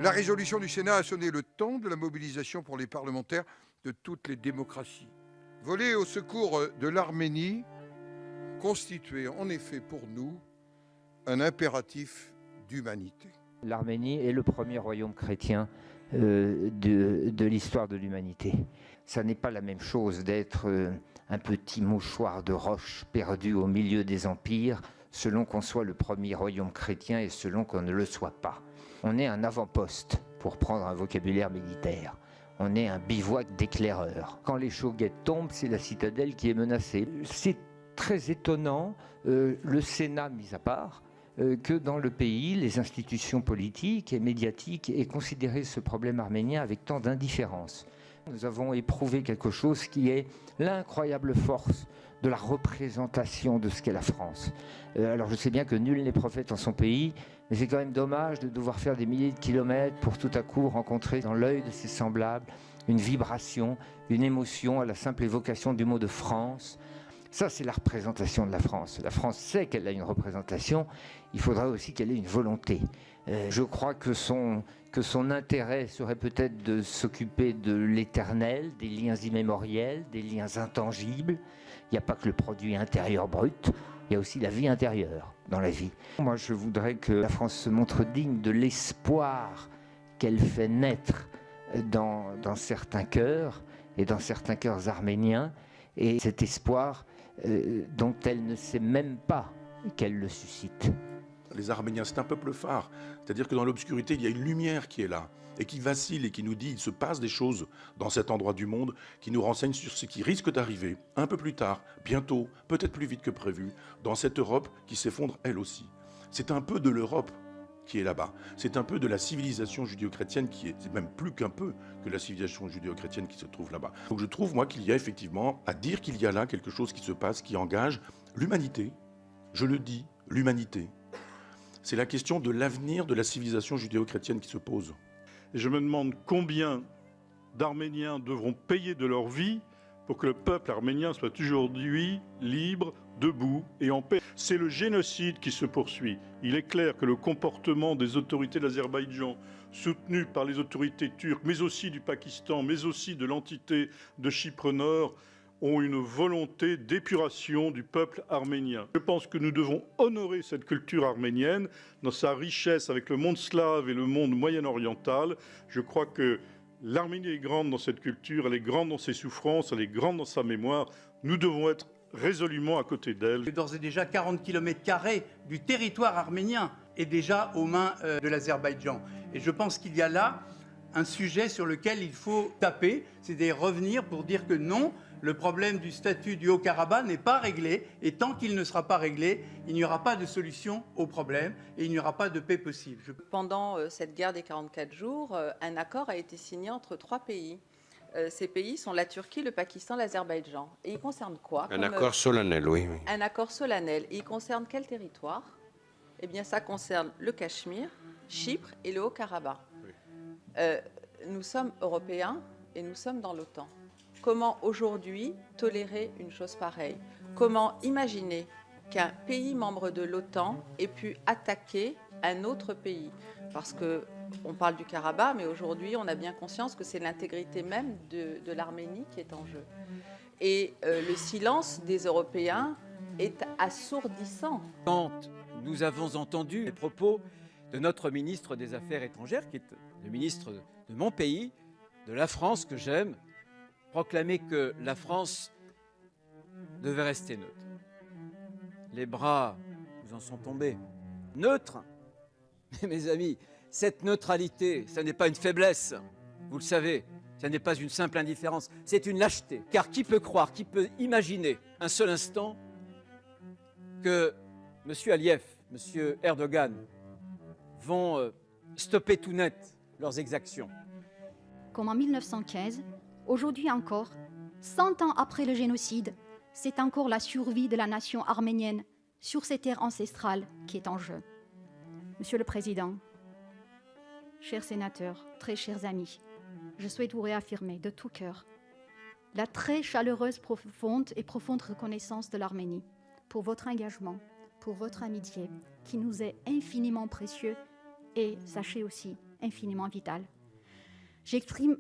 La résolution du Sénat a sonné le temps de la mobilisation pour les parlementaires de toutes les démocraties. Voler au secours de l'Arménie constituait en effet pour nous un impératif d'humanité. L'Arménie est le premier royaume chrétien de l'histoire de l'humanité. Ça n'est pas la même chose d'être un petit mouchoir de roche perdu au milieu des empires, selon qu'on soit le premier royaume chrétien et selon qu'on ne le soit pas. On est un avant-poste, pour prendre un vocabulaire militaire. On est un bivouac d'éclaireurs. Quand les chauguettes tombent, c'est la citadelle qui est menacée. C'est très étonnant, le Sénat mis à part, que dans le pays, les institutions politiques et médiatiques aient considéré ce problème arménien avec tant d'indifférence. Nous avons éprouvé quelque chose qui est l'incroyable force de la représentation de ce qu'est la France. Alors je sais bien que nul n'est prophète en son pays, mais c'est quand même dommage de devoir faire des milliers de kilomètres pour tout à coup rencontrer dans l'œil de ses semblables une vibration, une émotion à la simple évocation du mot de France. Ça, c'est la représentation de la France. La France sait qu'elle a une représentation, il faudra aussi qu'elle ait une volonté. Je crois que son intérêt serait peut-être de s'occuper de l'éternel, des liens immémoriels, des liens intangibles. Il n'y a pas que le produit intérieur brut, il y a aussi la vie intérieure dans la vie. Moi, je voudrais que la France se montre digne de l'espoir qu'elle fait naître dans certains cœurs, et dans certains cœurs arméniens, et cet espoir dont elle ne sait même pas qu'elle le suscite. Les Arméniens, c'est un peuple phare, c'est-à-dire que dans l'obscurité, il y a une lumière qui est là, et qui vacille et qui nous dit il se passe des choses dans cet endroit du monde qui nous renseignent sur ce qui risque d'arriver un peu plus tard, bientôt, peut-être plus vite que prévu, dans cette Europe qui s'effondre elle aussi. C'est un peu de l'Europe qui est là-bas. C'est un peu de la civilisation judéo-chrétienne qui est, c'est même plus qu'un peu que la civilisation judéo-chrétienne qui se trouve là-bas. Donc je trouve, moi, qu'il y a effectivement à dire qu'il y a là quelque chose qui se passe, qui engage l'humanité. Je le dis, l'humanité. C'est la question de l'avenir de la civilisation judéo-chrétienne qui se pose. Et je me demande combien d'Arméniens devront payer de leur vie pour que le peuple arménien soit aujourd'hui libre, debout et en paix. C'est le génocide qui se poursuit. Il est clair que le comportement des autorités de l'Azerbaïdjan, soutenues par les autorités turques, mais aussi du Pakistan, mais aussi de l'entité de Chypre Nord, ont une volonté d'épuration du peuple arménien. Je pense que nous devons honorer cette culture arménienne dans sa richesse avec le monde slave et le monde moyen-oriental. Je crois que l'Arménie est grande dans cette culture, elle est grande dans ses souffrances, elle est grande dans sa mémoire. Nous devons être résolument à côté d'elle. D'ores et déjà, 40 km² du territoire arménien est déjà aux mains de l'Azerbaïdjan. Et je pense qu'il y a là un sujet sur lequel il faut taper, c'est-à-dire revenir pour dire que non, le problème du statut du Haut-Karabakh n'est pas réglé, et tant qu'il ne sera pas réglé, il n'y aura pas de solution au problème, et il n'y aura pas de paix possible. Pendant cette guerre des 44 jours, un accord a été signé entre 3 pays. Ces pays sont la Turquie, le Pakistan, l'Azerbaïdjan. Et il concerne quoi? Un accord solennel, oui. Un accord solennel. Et il concerne quel territoire? Eh bien, ça concerne le Cachemire, Chypre et le Haut-Karabakh. Oui. Nous sommes européens et nous sommes dans l'OTAN. Comment aujourd'hui tolérer une chose pareille? Comment imaginer qu'un pays membre de l'OTAN ait pu attaquer un autre pays? Parce qu'on parle du Karabakh, mais aujourd'hui, on a bien conscience que c'est l'intégrité même de l'Arménie qui est en jeu. Et le silence des Européens est assourdissant. Quand nous avons entendu les propos de notre ministre des Affaires étrangères, qui est le ministre de mon pays, de la France que j'aime, proclamer que la France devait rester neutre. Les bras nous en sont tombés. Neutre? Mais mes amis, cette neutralité, ce n'est pas une faiblesse, vous le savez, ce n'est pas une simple indifférence, c'est une lâcheté. Car qui peut croire, qui peut imaginer un seul instant que M. Aliyev, M. Erdogan vont stopper tout net leurs exactions? Comme en 1915, aujourd'hui encore, 100 ans après le génocide, c'est encore la survie de la nation arménienne sur ces terres ancestrales qui est en jeu. Monsieur le Président, chers sénateurs, très chers amis, je souhaite vous réaffirmer de tout cœur la très chaleureuse, profonde reconnaissance de l'Arménie pour votre engagement, pour votre amitié qui nous est infiniment précieux et sachez aussi infiniment vital. J'exprime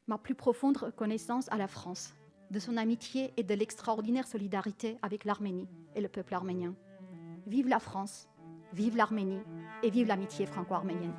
ma plus profonde reconnaissance à la France, de son amitié et de l'extraordinaire solidarité avec l'Arménie et le peuple arménien. Vive la France, vive l'Arménie et vive l'amitié franco-arménienne.